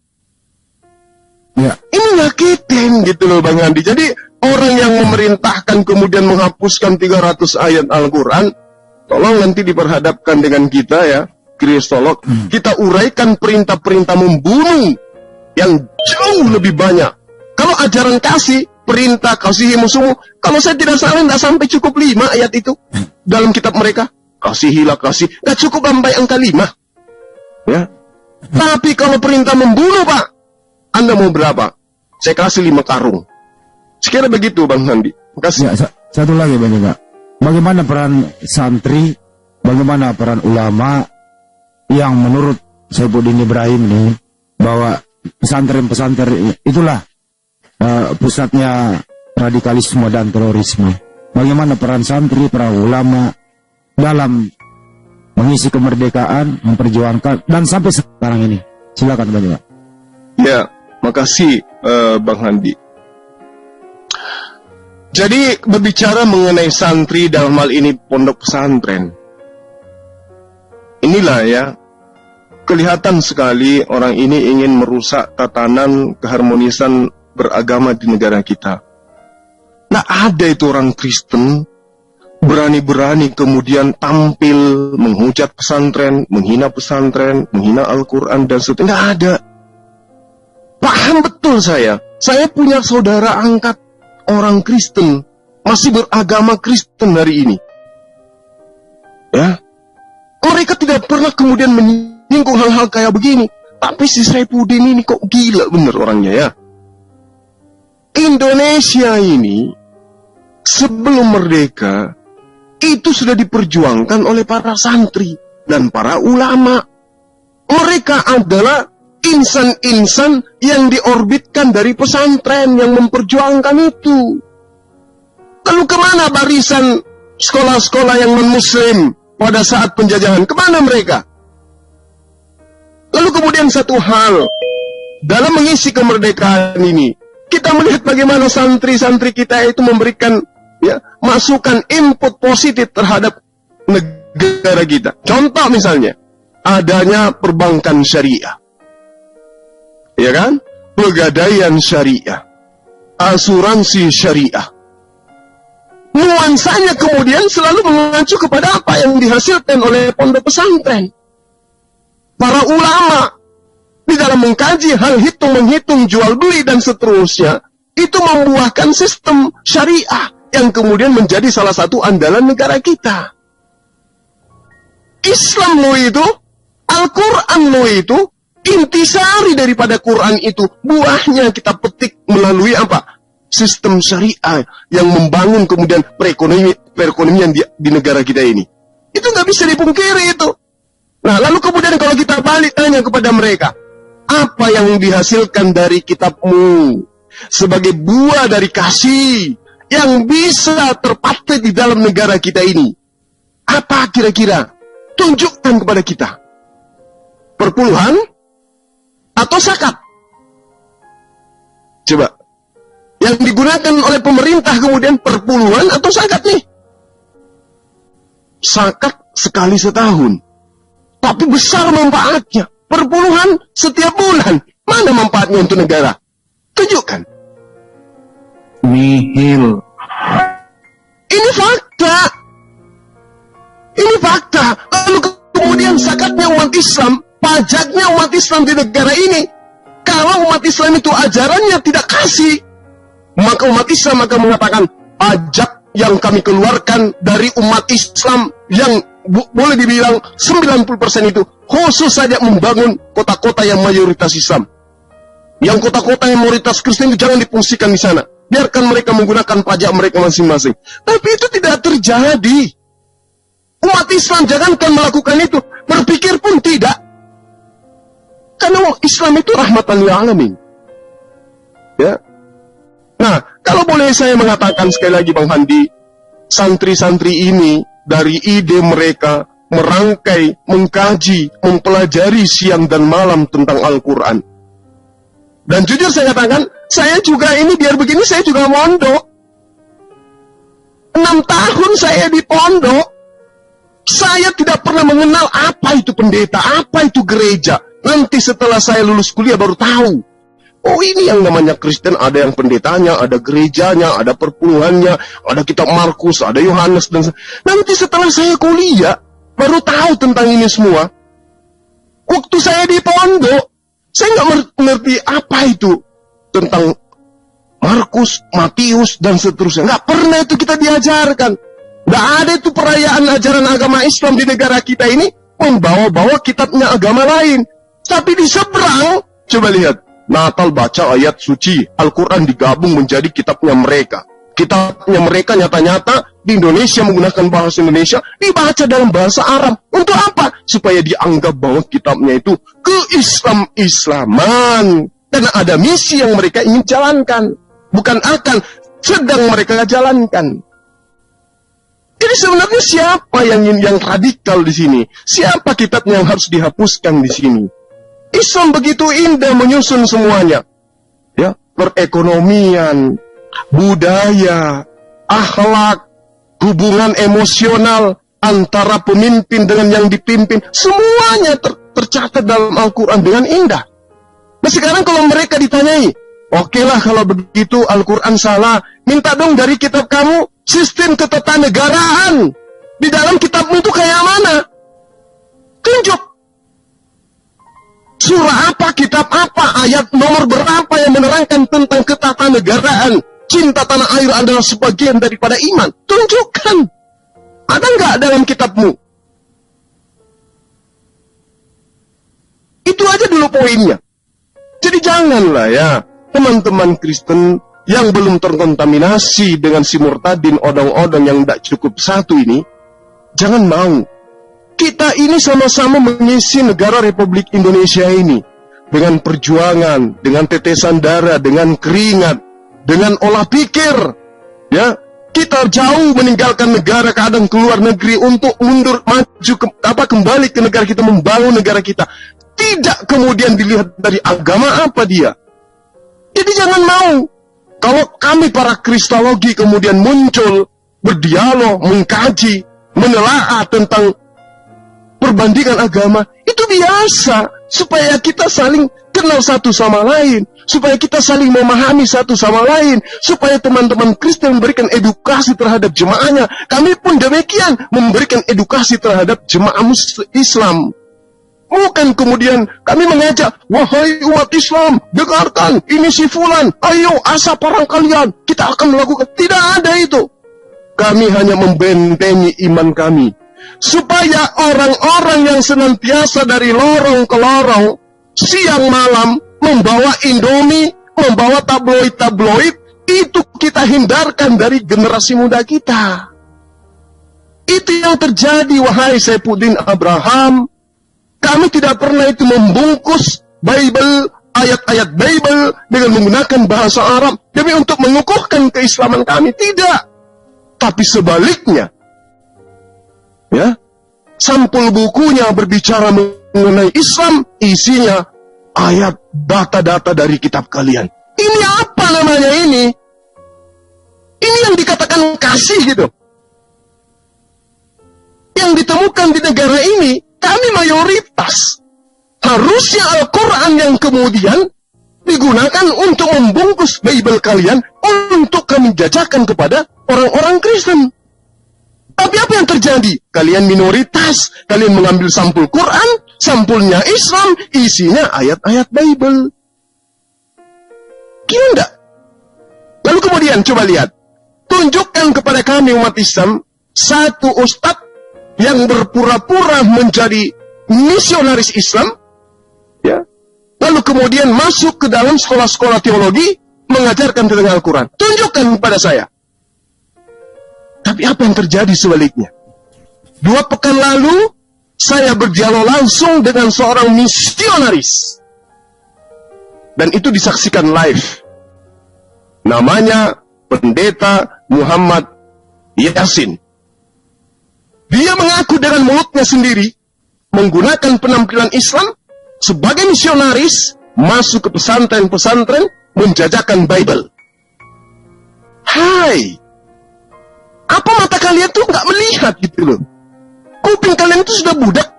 Ya. Ini nyakitin gitu loh Bang Andi. Jadi orang yang memerintahkan kemudian menghapuskan 300 ayat Al-Quran, tolong nanti diperhadapkan dengan kita ya, kristolog, kita uraikan perintah-perintah membunuh yang jauh lebih banyak. Kalau ajaran kasih, perintah kasihi musuhmu, kalau saya tidak salah tidak sampai cukup 5 ayat itu dalam kitab mereka. Kasihilah kasih, nggak cukup sampai angka 5. Ya. Tapi kalau perintah membunuh Pak, Anda mau berapa? Saya kasih 5 karung. Sekira begitu Bang Handi. Makasih. Ya, satu lagi Bang Juga. Bagaimana peran santri, bagaimana peran ulama yang menurut Saifuddin Ibrahim ini bahwa pesantren-pesantren itulah pusatnya radikalisme dan terorisme. Bagaimana peran santri, peran ulama dalam mengisi kemerdekaan, memperjuangkan dan sampai sekarang ini. Silakan Bang Juga. Ya, makasih Bang Handi. Jadi berbicara mengenai santri dalam hal ini pondok pesantren, inilah ya, kelihatan sekali orang ini ingin merusak tatanan keharmonisan beragama di negara kita. Nah ada itu orang Kristen berani-berani kemudian tampil menghujat pesantren, menghina Al-Quran dan sebagainya. Nggak ada. Paham betul saya punya saudara angkat orang Kristen, masih beragama Kristen hari ini. Ya, mereka tidak pernah kemudian menyinggung hal-hal kayak begini. Tapi si Saifuddin ini kok gila bener orangnya ya. Indonesia ini sebelum merdeka itu sudah diperjuangkan oleh para santri dan para ulama. Mereka adalah insan-insan yang diorbitkan dari pesantren yang memperjuangkan itu. Lalu kemana barisan sekolah-sekolah yang non-muslim pada saat penjajahan? Kemana mereka? Lalu kemudian satu hal, dalam mengisi kemerdekaan ini, kita melihat bagaimana santri-santri kita itu memberikan ya, masukan input positif terhadap negara kita. Contoh misalnya, adanya perbankan syariah. Ya kan? Pegadaian syariah, asuransi syariah. Nuansanya kemudian selalu mengacu kepada apa yang dihasilkan oleh pondok pesantren. Para ulama di dalam mengkaji hal hitung-menghitung jual beli dan seterusnya, itu membuahkan sistem syariah yang kemudian menjadi salah satu andalan negara kita. Islam lo itu, Al-Quran lo itu Intisari daripada Quran itu, buahnya kita petik melalui apa? Sistem syariah yang membangun kemudian perekonomian di negara kita ini. Itu nggak bisa dipungkiri itu. Nah, lalu kemudian kalau kita balik tanya kepada mereka, apa yang dihasilkan dari kitabmu sebagai buah dari kasih yang bisa terpakai di dalam negara kita ini? Apa kira-kira? Tunjukkan kepada kita. Perpuluhan atau zakat? Coba. Yang digunakan oleh pemerintah kemudian perpuluhan atau zakat nih? Zakat sekali setahun. Tapi besar manfaatnya. Perpuluhan setiap bulan. Mana manfaatnya untuk negara? Tunjukkan. Nihil. Ini fakta. Ini fakta. Lalu kemudian zakatnya umat Islam, pajaknya umat Islam di negara ini. Kalau umat Islam itu ajarannya tidak kasih, maka umat Islam akan mengatakan pajak yang kami keluarkan dari umat Islam yang boleh dibilang 90% itu khusus saja membangun kota-kota yang mayoritas Islam. Yang kota-kota yang mayoritas Kristen itu jangan difungsikan di sana. Biarkan mereka menggunakan pajak mereka masing-masing. Tapi itu tidak terjadi. Umat Islam jangankan melakukan itu, berpikir pun tidak. Karena Islam itu rahmatan lil alamin. Ya. Nah, kalau boleh saya mengatakan sekali lagi Bang Handi, santri-santri ini dari ide mereka merangkai, mengkaji, mempelajari siang dan malam tentang Al-Quran. Dan jujur saya katakan, saya juga ini biar begini saya juga mondok. 6 tahun saya di pondok. Saya tidak pernah mengenal apa itu pendeta, apa itu gereja. Nanti setelah saya lulus kuliah baru tahu. Oh, ini yang namanya Kristen, ada yang pendetanya, ada gerejanya, ada perpuluhannya, ada kitab Markus, ada Yohanes, dan nanti setelah saya kuliah, baru tahu tentang ini semua. Waktu saya di pondok, saya nggak ngerti apa itu tentang Markus, Matius, dan seterusnya. Nggak pernah itu kita diajarkan. Nggak ada itu perayaan ajaran agama Islam di negara kita ini membawa-bawa kitabnya agama lain. Tapi di seberang, coba lihat. Natal baca ayat suci, Al-Quran digabung menjadi kitabnya mereka. Kitabnya mereka nyata-nyata di Indonesia menggunakan bahasa Indonesia, dibaca dalam bahasa Arab. Untuk apa? Supaya dianggap bahwa kitabnya itu ke-Islam-Islaman. Karena ada misi yang mereka ingin jalankan. Bukan akan, sedang mereka jalankan. Jadi sebenarnya siapa yang radikal di sini? Siapa kitabnya yang harus dihapuskan di sini? Islam begitu indah menyusun semuanya. Ya, perekonomian, budaya, akhlak, hubungan emosional antara pemimpin dengan yang dipimpin, semuanya tercatat dalam Al-Quran dengan indah. Nah sekarang kalau mereka ditanyai, oke lah kalau begitu Al-Quran salah, minta dong dari kitab kamu sistem ketatanegaraan. Di dalam kitabmu itu kayak mana? Tunjuk. Surah apa, kitab apa, ayat nomor berapa yang menerangkan tentang ketatanegaraan? Cinta tanah air adalah sebagian daripada iman. Tunjukkan. Ada nggak dalam kitabmu? Itu aja dulu poinnya. Jadi janganlah ya, teman-teman Kristen yang belum terkontaminasi dengan si murtadin odong-odong yang tidak cukup satu ini, jangan mau. Kita ini sama-sama mengisi negara Republik Indonesia ini dengan perjuangan, dengan tetesan darah, dengan keringat, dengan olah pikir. Ya, kita jauh meninggalkan negara, kadang keluar negeri untuk mundur, maju, kembali ke negara kita, membangun negara kita. Tidak kemudian dilihat dari agama apa dia. Jadi jangan mau. Kalau kami para kristologi kemudian muncul, berdialog, mengkaji, menelaah tentang perbandingan agama, itu biasa supaya kita saling kenal satu sama lain, supaya kita saling memahami satu sama lain, supaya teman-teman Kristen memberikan edukasi terhadap jemaahnya. Kami pun demikian memberikan edukasi terhadap jemaah Islam. Bukan kemudian kami mengajak, wahai umat Islam, dengarkan, ini si fulan, ayo asap orang kalian, kita akan melakukan. Tidak ada itu. Kami hanya membentengi iman kami, supaya orang-orang yang senantiasa dari lorong ke lorong siang malam, membawa Indomie, membawa tabloid-tabloid, itu kita hindarkan dari generasi muda kita. Itu yang terjadi, wahai Saifuddin Abraham. Kami tidak pernah itu membungkus Bible, ayat-ayat Bible dengan menggunakan bahasa Arab demi untuk mengukuhkan keislaman kami. Tidak. Tapi sebaliknya, ya, sampul bukunya berbicara mengenai Islam, isinya ayat data-data dari kitab kalian. Ini apa namanya ini? Ini yang dikatakan kasih gitu. Yang ditemukan di negara ini, kami mayoritas. Harusnya Al-Quran yang kemudian digunakan untuk membungkus Bible kalian untuk kami jajakan kepada orang-orang Kristen. Tapi apa yang terjadi? Kalian minoritas, kalian mengambil sampul Quran, sampulnya Islam, isinya ayat-ayat Bible. Gila enggak? Lalu kemudian coba lihat, tunjukkan kepada kami umat Islam satu ustadz yang berpura-pura menjadi misionaris Islam, ya, lalu kemudian masuk ke dalam sekolah-sekolah teologi mengajarkan tentang Al-Quran. Tunjukkan kepada saya. Tapi apa yang terjadi sebaliknya? 2 pekan lalu saya berdialog langsung dengan seorang misionaris, dan itu disaksikan live. Namanya Pendeta Muhammad Yasin. Dia mengaku dengan mulutnya sendiri menggunakan penampilan Islam sebagai misionaris masuk ke pesantren-pesantren menjajakan Bible. Hai, apa mata kalian tuh nggak melihat gitu loh? Kuping kalian itu sudah budak?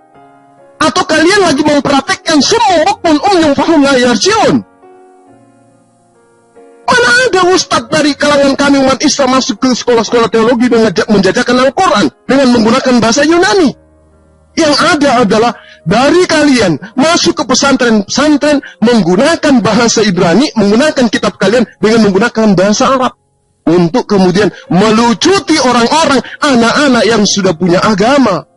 Atau kalian lagi mempraktekkan semua pun yang faham la yarjiun? Mana ada ustadz dari kalangan kami umat Islam masuk ke sekolah-sekolah teologi menjajakan Al-Quran dengan menggunakan bahasa Yunani? Yang ada adalah dari kalian masuk ke pesantren-pesantren menggunakan bahasa Ibrani, menggunakan kitab kalian dengan menggunakan bahasa Arab. Untuk kemudian melucuti orang-orang, anak-anak yang sudah punya agama.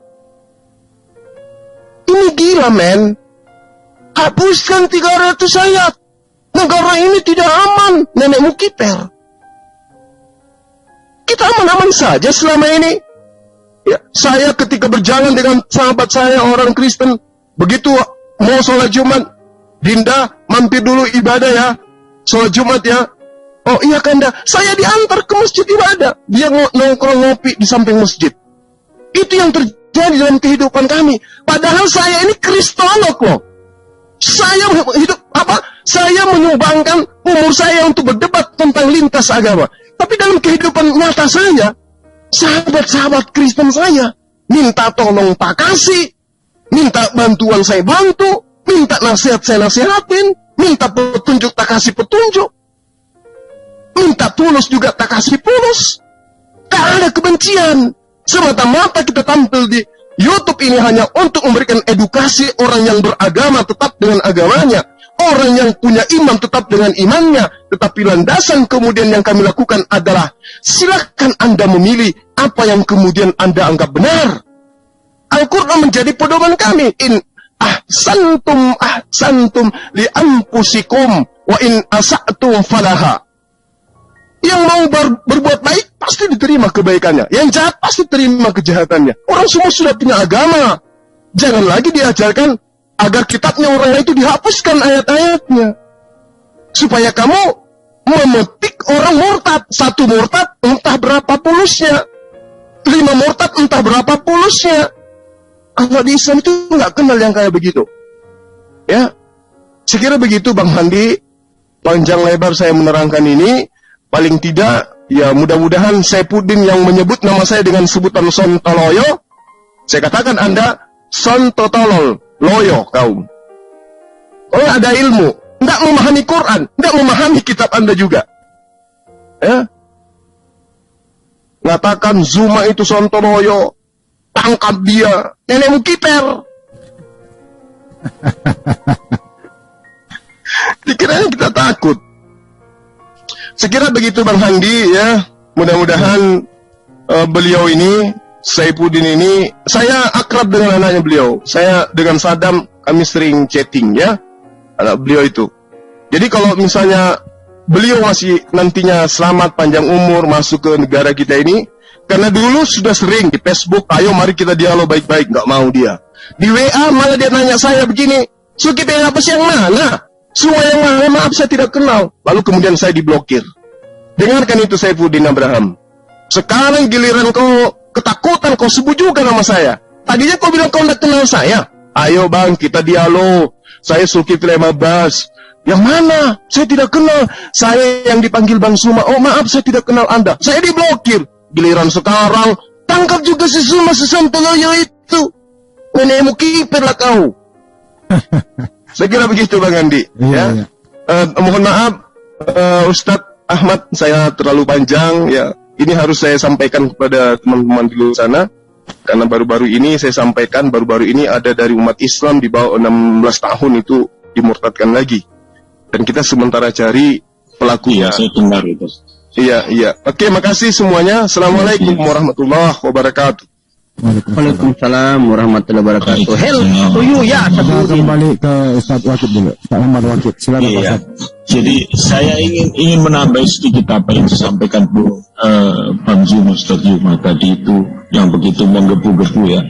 Ini gila, men. Hapuskan 300 ayat. Negara ini tidak aman, nenekmu kiper. Kita aman-aman saja selama ini. Ya, saya ketika berjalan dengan sahabat saya orang Kristen, begitu mau sholat Jumat, Dinda mampir dulu ibadah ya, sholat Jumat ya. Oh iya Kanda, saya diantar ke masjid ibadah. Dia nongkrong ngopi di samping masjid. Itu yang terjadi dalam kehidupan kami. Padahal saya ini kristolog loh. Saya hidup Saya menyumbangkan umur saya untuk berdebat tentang lintas agama. Tapi dalam kehidupan nyata saya, sahabat-sahabat Kristen saya minta tolong tak kasih, minta bantuan saya bantu, minta nasihat saya nasihatin, minta petunjuk tak kasih petunjuk, minta tulus juga tak kasih tulus. Tak ada kebencian. Semata-mata kita tampil di YouTube ini hanya untuk memberikan edukasi orang yang beragama tetap dengan agamanya. Orang yang punya iman tetap dengan imannya. Tetapi landasan kemudian yang kami lakukan adalah silakan Anda memilih apa yang kemudian Anda anggap benar. Al-Quran menjadi pedoman kami. In ahsantum li anfusikum wa in asa'tum falaha. Yang mau berbuat baik pasti diterima kebaikannya. Yang jahat pasti terima kejahatannya. Orang semua sudah punya agama. Jangan lagi diajarkan agar kitabnya orang itu dihapuskan ayat-ayatnya. Supaya kamu memetik orang murtad. 1 murtad entah berapa pulusnya. 5 murtad entah berapa pulusnya. Allah di Islam itu nggak kenal yang kayak begitu. Ya, sekira begitu Bang Handi. Panjang lebar saya menerangkan ini. Paling tidak, ya mudah-mudahan Saifuddin yang menyebut nama saya dengan sebutan Sontoloyo, saya katakan Anda Sontotolol, loyo kaum. Oh ada ilmu, tidak memahami Quran, tidak memahami kitab Anda juga. Ya, ngatakan Zuma itu Sontoloyo, tangkap dia, nenekmu kiper. Dikiranya kita takut. Sekira begitu Bang Handi ya. Mudah-mudahan beliau ini, Saifuddin ini, saya akrab dengan anaknya beliau. Saya dengan Saddam kami sering chatting ya. anak beliau itu. Jadi kalau misalnya beliau masih nantinya selamat panjang umur masuk ke negara kita ini, karena dulu sudah sering di Facebook, ayo mari kita dialog baik-baik, nggak mau dia. Di WA malah dia nanya saya begini, Suki pengen apa sih yang mana? Semua yang mana, maaf saya tidak kenal. Lalu kemudian saya diblokir. Dengarkan itu Saifuddin Abraham. Sekarang giliran kau ketakutan, kau sebut juga nama saya. Tadinya kau bilang kau tidak kenal saya. Ayo bang, kita dialog. Saya Zulkifli Abbas. Yang mana? Saya tidak kenal. Saya yang dipanggil Bang Suma. Oh maaf, saya tidak kenal Anda. Saya diblokir. Giliran sekarang, tangkap juga si Suma sesanteloyo itu. Nenekmu kiper lah kau. Saya kira begitu Bang Andi. Iya. Mohon maaf, Ustadz Ahmad, saya terlalu panjang. Ya, ini harus saya sampaikan kepada teman-teman di luar sana. Karena baru-baru ini saya sampaikan, baru-baru ini ada dari umat Islam di bawah 16 tahun itu dimurtadkan lagi. Dan kita sementara cari pelakunya. Iya, saya dengar itu. Iya. Oke, makasih semuanya. Assalamualaikum warahmatullahi wabarakatuh. Waalaikumsalam warahmatullahi wabarakatuh. Hello to you ya. Kita kembali ke Ustaz Wakid dulu. Ustaz Ahmad Wakid, silakan Pak Iya. Ustaz. Jadi saya ingin menambah sedikit apa yang disampaikan Bang Zuma, Ustaz Zuma tadi itu yang begitu menggebu-gebu ya.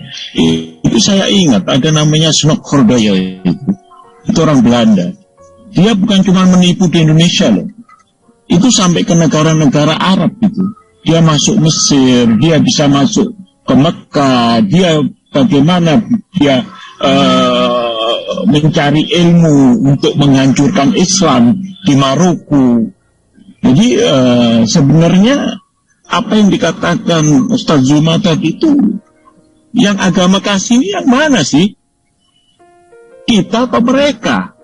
Itu saya ingat ada namanya Snok Hordaya itu orang Belanda. Dia bukan cuma menipu di Indonesia loh. Itu sampai ke negara-negara Arab gitu. Dia masuk Mesir, dia bisa masuk ke Mekah, dia bagaimana dia mencari ilmu untuk menghancurkan Islam di Maroko. Jadi sebenarnya apa yang dikatakan Ustaz Zuma tadi itu, yang agama kasih ini yang mana sih? Kita atau mereka?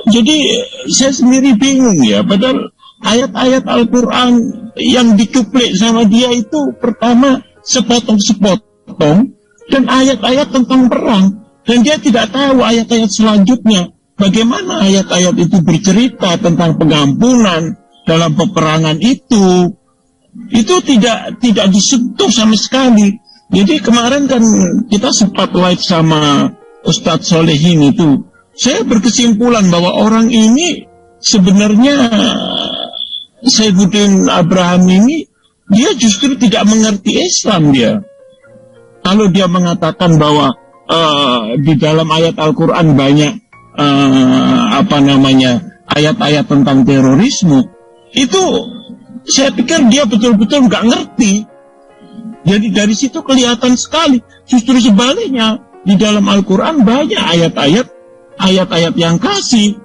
Jadi saya sendiri bingung ya, padahal ayat-ayat Al-Quran yang dicuplik sama dia itu pertama sepotong-sepotong dan ayat-ayat tentang perang, dan dia tidak tahu ayat-ayat selanjutnya bagaimana ayat-ayat itu bercerita tentang pengampunan dalam peperangan itu tidak disentuh sama sekali. Jadi kemarin kan kita sempat live sama Ustadz Solehin itu, saya berkesimpulan bahwa orang ini sebenarnya Saifuddin Abraham ini dia justru tidak mengerti Islam dia. Kalau dia mengatakan bahwa di dalam ayat Al-Quran banyak ayat-ayat tentang terorisme, itu saya pikir dia betul-betul nggak ngerti. Jadi dari situ kelihatan sekali. Justru sebaliknya, di dalam Al-Quran banyak ayat-ayat yang kasih.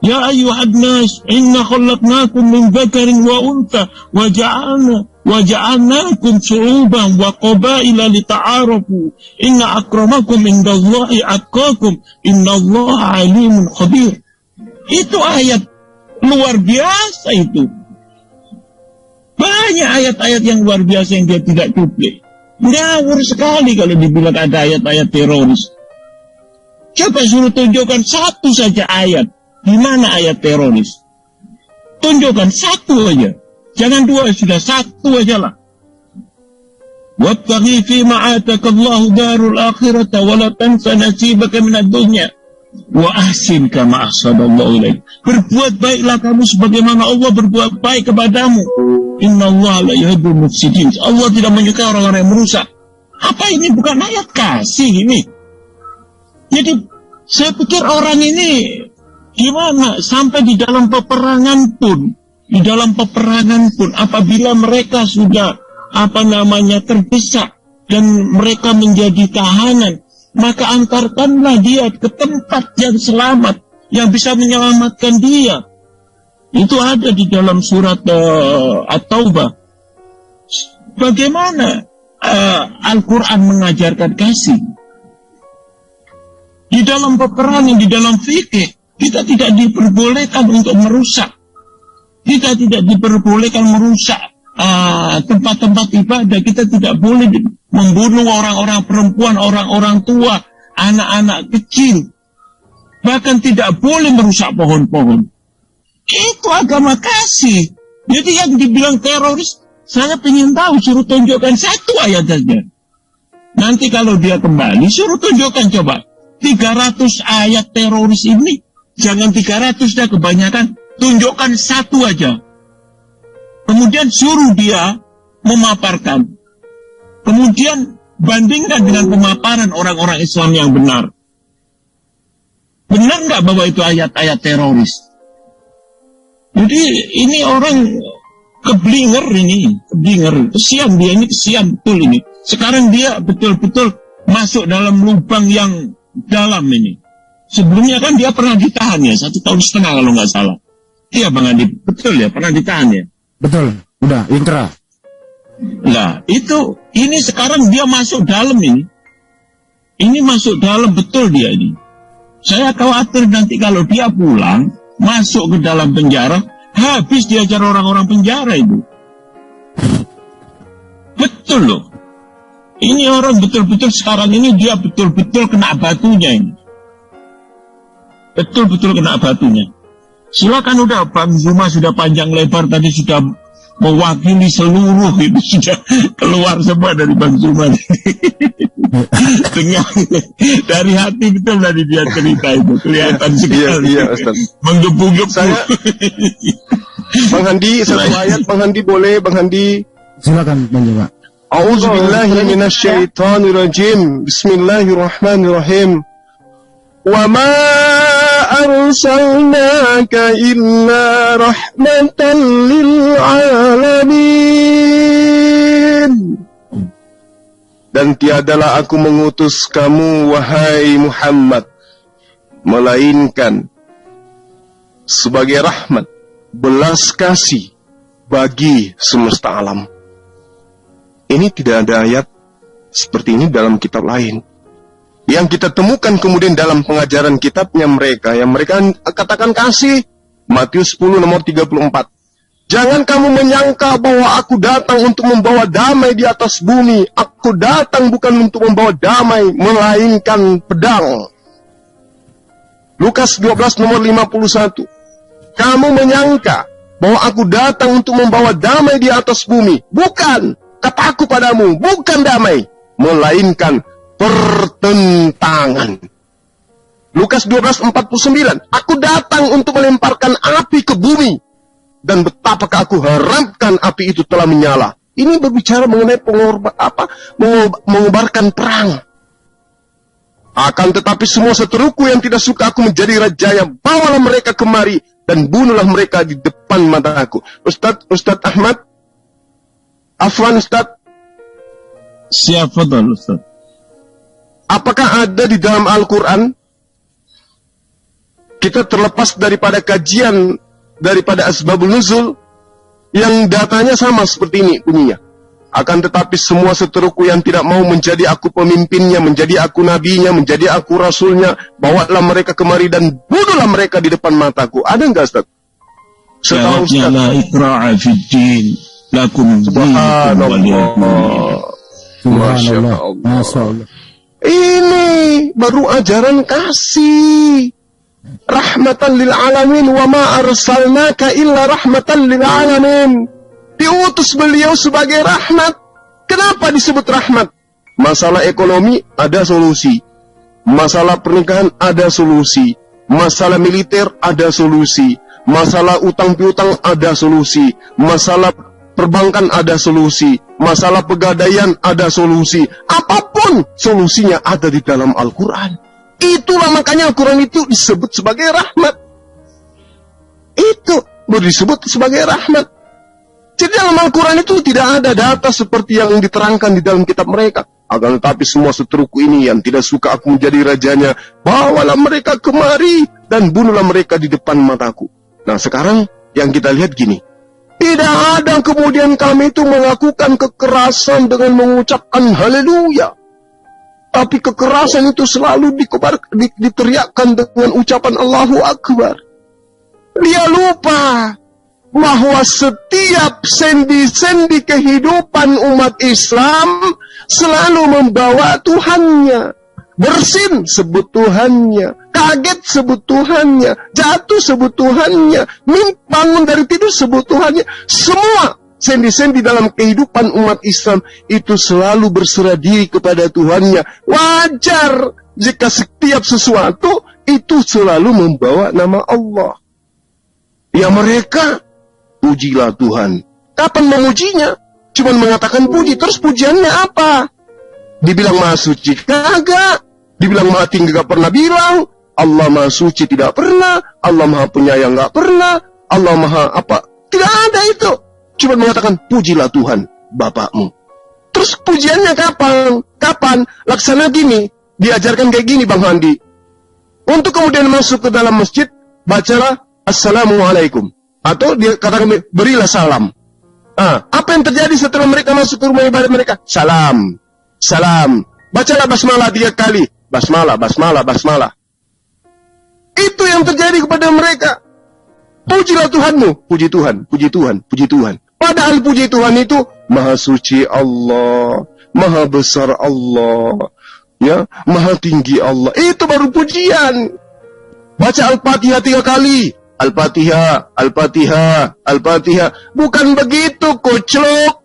Ya ayyuhan nas, inna khalaqnakum min dzakarin wa untha wa ja'alnakum syu'uban wa qabaila lita'arafu. Inna akramakum indallahi atqakum. Innallaha alimun khabir. Itu ayat luar biasa itu. Banyak ayat-ayat yang luar biasa yang dia tidak cuplik. Ngawur sekali kalau dibilang ada ayat-ayat teroris. Coba suruh tunjukkan satu saja ayat. Di mana ayat teroris? Tunjukkan satu aja. Jangan dua, sudah satu aja lah. Wabtaghi fima atakallahu darul akhirata wa la tansa nasibaka minad dunya wa ahsin kama ahsanallahu ilaik. Berbuat baiklah kamu sebagaimana Allah berbuat baik kepadamu. Innallaha la yuhibbul mufsidin. Allah tidak menyukai orang-orang yang merusak. Apa ini bukan ayat kasih ini? Jadi saya pikir orang ini gimana sampai di dalam peperangan pun, apabila mereka sudah terdesak dan mereka menjadi tahanan, maka antarkanlah dia ke tempat yang selamat, yang bisa menyelamatkan dia. Itu ada di dalam surat At-Taubah. Bagaimana Al-Quran mengajarkan kasih? Di dalam peperangan, di dalam fikih, kita tidak diperbolehkan untuk merusak. Kita tidak diperbolehkan merusak tempat-tempat ibadah. Kita tidak boleh membunuh orang-orang perempuan, orang-orang tua, anak-anak kecil. Bahkan tidak boleh merusak pohon-pohon. Itu agama kasih. Jadi yang dibilang teroris, saya ingin tahu, suruh tunjukkan satu ayat saja. Nanti kalau dia kembali, suruh tunjukkan coba. 300 ayat teroris ini, jangan 300 dah, kebanyakan, tunjukkan satu aja. Kemudian suruh dia memaparkan. Kemudian bandingkan dengan pemaparan orang-orang Islam yang benar. Benar nggak bahwa itu ayat-ayat teroris? Jadi ini orang keblinger ini, keblinger. Kesian dia ini, kesian betul ini. Sekarang dia betul-betul masuk dalam lubang yang dalam ini. Sebelumnya kan dia pernah ditahan ya, 1,5 tahun kalau nggak salah. Iya Bang Adi, betul ya, pernah ditahan ya? Betul, udah inkrah. Nah, ini sekarang dia masuk dalam ini. Ini masuk dalam betul dia ini. Saya khawatir nanti kalau dia pulang, masuk ke dalam penjara, habis diajar orang-orang penjara itu. Betul loh. Ini orang betul-betul sekarang ini dia betul-betul kena batunya ini. Betul-betul kena batunya. Silakan udah Bang Zuma sudah panjang lebar tadi sudah mewakili seluruh itu sudah keluar semua dari Bang Zuma. Dari hati betul tadi dia cerita itu kelihatan sekali. Iya, Ustaz. Menggebu-gebu. Saya Bang Handi, satu ayat Bang Handi boleh, Bang Handi. Silakan Bang Zuma. A'udzubillahi minasyaitonirrajim. Bismillahirrahmanirrahim. Wa ma arsalnaka illa rahmatan lil alamin. Dan tiadalah aku mengutus kamu, wahai Muhammad, melainkan sebagai rahmat, belas kasih bagi semesta alam. Ini tidak ada ayat seperti ini dalam kitab lain. Yang kita temukan kemudian dalam pengajaran kitabnya mereka, yang mereka katakan kasih, Matius 10 nomor 34. Jangan kamu menyangka bahwa aku datang untuk membawa damai di atas bumi. Aku datang bukan untuk membawa damai, melainkan pedang. Lukas 12 nomor 51. Kamu menyangka bahwa aku datang untuk membawa damai di atas bumi. Bukan, kataku padamu, bukan damai, melainkan pertentangan. Lukas 12:49. Aku datang untuk melemparkan api ke bumi. Dan betapakah aku harapkan api itu telah menyala. Ini berbicara mengenai mengobarkan perang. Akan tetapi semua seteruku yang tidak suka aku menjadi rajanya, bawalah mereka kemari dan bunuhlah mereka di depan mataku. Ustadz Ahmad, Afwan Ustadz. Siapa tuh Ustadz? Apakah ada di dalam Al-Quran, kita terlepas daripada kajian daripada asbabul nuzul, yang datanya sama seperti ini bunyinya. Akan tetapi semua seteruku yang tidak mau menjadi aku pemimpinnya, menjadi aku nabinya, menjadi aku rasulnya, bawalah mereka kemari dan bunuhlah mereka di depan mataku. Ada enggak Ustaz? Setelah Ustaz, la ikra'a fid din, lakum Subhanallah. Masya Allah. Ini baru ajaran kasih. Rahmatan lil alamin, wa ma arsalnaka illa rahmatan lil alamin. Diutus beliau sebagai rahmat. Kenapa disebut rahmat? Masalah ekonomi ada solusi. Masalah pernikahan ada solusi. Masalah militer ada solusi. Masalah utang piutang ada solusi. Masalah perbankan ada solusi. Masalah pegadaian ada solusi. Apapun solusinya ada di dalam Al-Quran. Itulah makanya Al-Quran itu disebut sebagai rahmat. Itu disebut sebagai rahmat. Jadi dalam Al-Quran itu tidak ada data seperti yang diterangkan di dalam kitab mereka. Akan tetapi semua seteruku ini yang tidak suka aku menjadi rajanya, bawalah mereka kemari dan bunuhlah mereka di depan mataku. Nah sekarang yang kita lihat gini. Tidak ada kemudian kami itu melakukan kekerasan dengan mengucapkan haleluya. Tapi kekerasan itu selalu diteriakkan dengan ucapan Allahu Akbar. Dia lupa bahwa setiap sendi-sendi kehidupan umat Islam selalu membawa Tuhannya. Bersin sebut Tuhannya, kaget sebut Tuhannya, jatuh sebut Tuhannya, bangun dari tidur sebut Tuhannya. Semua sendi-sendi dalam kehidupan umat Islam itu selalu berserah diri kepada Tuhannya. Wajar jika setiap sesuatu itu selalu membawa nama Allah. Ya mereka, pujilah Tuhan. Kapan memujinya? Cuman mengatakan puji, terus pujiannya apa? Dibilang maha suci kagak, dibilang maha tinggi gak pernah bilang, Allah maha suci tidak pernah, Allah maha penyayang gak pernah, Allah maha apa? Tidak ada itu. Cuman mengatakan pujilah Tuhan, Bapakmu. Terus pujiannya kapan? Kapan? Laksana gini, diajarkan kayak gini Bang Handi. Untuk kemudian masuk ke dalam masjid, bacalah Assalamualaikum. Atau dia katakan berilah salam. Apa yang terjadi setelah mereka masuk ke rumah ibadah mereka? Salam. Salam. Bacalah basmalah 3 kali. Basmalah, basmalah, basmalah. Itu yang terjadi kepada mereka. Pujilah Tuhanmu. Puji Tuhan, puji Tuhan, puji Tuhan. Padahal puji Tuhan itu maha suci Allah, maha besar Allah, ya, maha tinggi Allah. Itu baru pujian. Baca Al-Fatihah 3 kali. Al-Fatihah, Al-Fatihah, Al-Fatihah. Bukan begitu, koclok.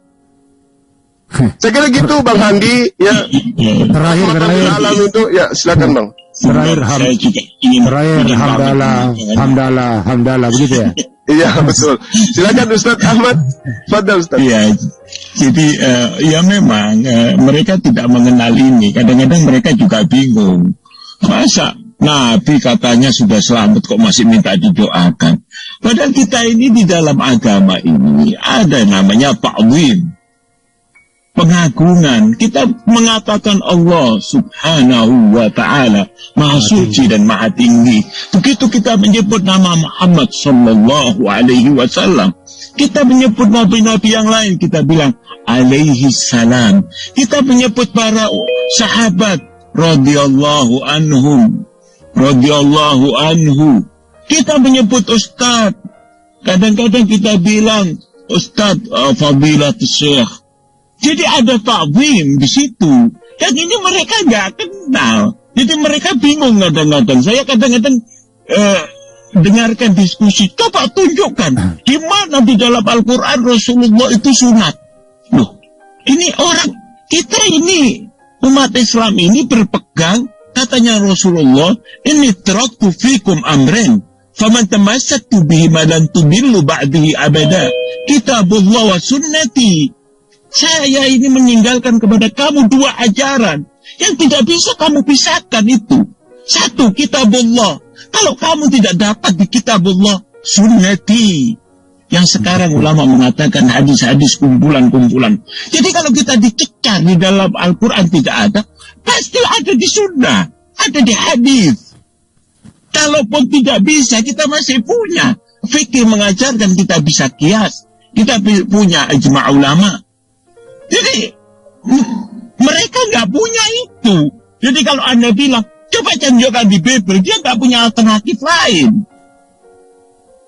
Saya kira gitu Bang Handi, ya. Terakhir. Alam itu, ya silakan Bang. Terakhir, hamdalah, begitu ya? Iya betul. Silakan Ustaz Ahmad. Fadal Ustaz. Iya. Jadi ya memang mereka tidak mengenal ini. Kadang-kadang mereka juga bingung. Masa Nabi katanya sudah selamat kok masih minta didoakan. Padahal kita ini di dalam agama ini ada namanya ta'zim, pengagungan. Kita mengatakan Allah subhanahu wa ta'ala maha suci dan maha tinggi. Begitu kita menyebut nama Muhammad sallallahu alaihi wasallam, kita menyebut nabi-nabi yang lain, kita bilang alaihi salam. Kita menyebut para sahabat radhiyallahu anhum, radhiyallahu anhu. Kita menyebut ustaz. Kadang-kadang kita bilang ustaz fadilatul syekh. Jadi ada ta'zim di situ. Yang ini mereka nggak kenal. Jadi mereka bingung kadang-kadang. Saya kadang-kadang dengarkan diskusi. Coba tunjukkan di mana di dalam Al-Quran Rasulullah itu sunat. Loh, ini orang kita ini umat Islam ini berpegang. Katanya Rasulullah, ini taraktu fikum amrin, faman tamassaktu bihi ma lan tudillu ba'dihi abada. Kitabullah wa sunnati. Saya ini meninggalkan kepada kamu 2 ajaran yang tidak bisa kamu pisahkan itu. 1, kitabullah. Kalau kamu tidak dapat di kitabullah, sunnati. Yang sekarang ulama mengatakan hadis-hadis kumpulan-kumpulan. Jadi kalau kita dicecar di dalam Al-Quran tidak ada, pasti ada di sunnah, ada di hadis. Kalaupun tidak bisa, kita masih punya. Fikih mengajarkan kita bisa kias. Kita punya ijma' ulama. Jadi, mereka nggak punya itu. Jadi kalau Anda bilang, coba tunjukkan di Bible, dia nggak punya alternatif lain.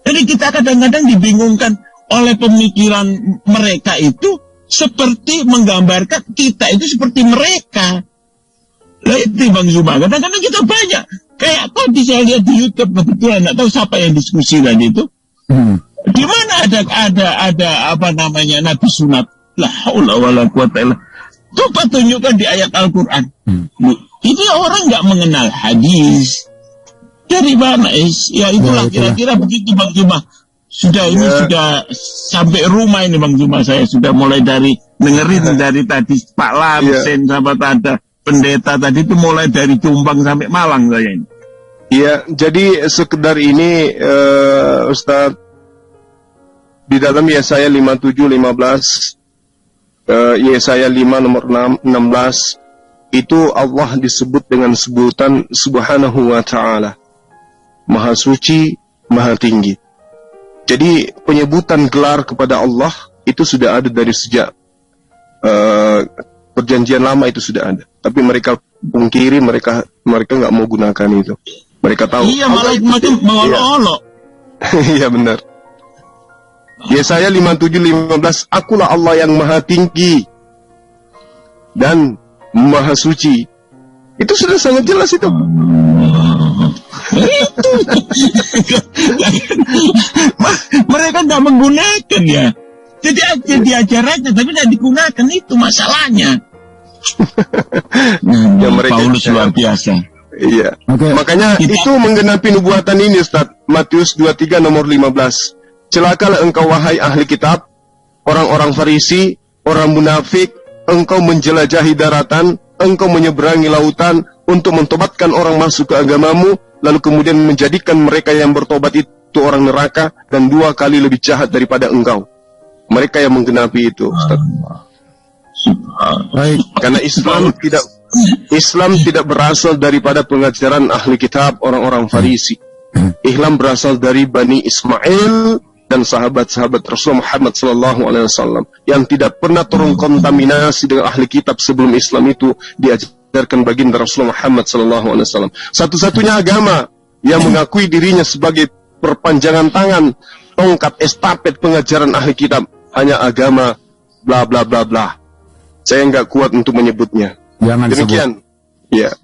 Jadi kita kadang-kadang dibingungkan oleh pemikiran mereka itu seperti menggambarkan kita itu seperti mereka. Lah itu Bang Zuma, kadang-kadang kita banyak. Kayak tadi saya lihat di YouTube kebetulan, nggak tahu siapa yang diskusi tadi itu. Di mana ada apa namanya Nabi sunat. La haula wala quwata illa. Coba tunjukkan di ayat Al-Quran. Ini orang nggak mengenal hadis. Dari mana ya itulah kira-kira begitu Bang Zuma. Sudah ini sudah sampai rumah ini Bang Zuma, saya sudah mulai dari dengerin dari tadi Pak Lamsen sama tanda pendeta tadi itu mulai dari Jombang sampai Malang saya ini. Iya, jadi sekedar ini Ustaz, di dalam Yesaya 57:15, Yesaya 5 nomor 16 itu Allah disebut dengan sebutan Subhanahu wa ta'ala, Maha Suci, Maha Tinggi. Jadi penyebutan gelar kepada Allah itu sudah ada dari sejak perjanjian lama, itu sudah ada. Tapi mereka pungkiri, mereka nggak mau gunakan itu. Mereka tahu. Iya, malah makin mengolok-olok. Iya benar. Yesaya 57:15, akulah Allah yang Maha Tinggi dan Maha Suci. Itu sudah sangat jelas itu. Mereka nggak menggunakan ya. Jadi aja diajar aja tapi nggak digunakan, itu masalahnya. Yang mereka Paulus luar biasa. Iya. Oke. Makanya itu menggenapi nubuatan ini, Ustaz. Matius 23 nomor 15. Celakalah engkau wahai ahli kitab, orang-orang Farisi, orang munafik, engkau menjelajahi daratan, engkau menyeberangi lautan untuk mentobatkan orang masuk ke agamamu, lalu kemudian menjadikan mereka yang bertobat itu orang neraka dan 2 kali lebih jahat daripada engkau. Mereka yang menggenapi itu, Ustaz. Baik. Karena Islam tidak berasal daripada pengajaran ahli kitab orang-orang Farisi. Islam berasal dari Bani Ismail dan sahabat-sahabat Rasulullah Muhammad SAW yang tidak pernah terkontaminasi dengan ahli kitab sebelum Islam itu diajarkan baginda Rasulullah Muhammad SAW. Satu-satunya agama yang mengakui dirinya sebagai perpanjangan tangan tongkat estafet pengajaran ahli kitab hanya agama bla bla bla bla. Saya nggak kuat untuk menyebutnya. Jangan Demikian. Ya.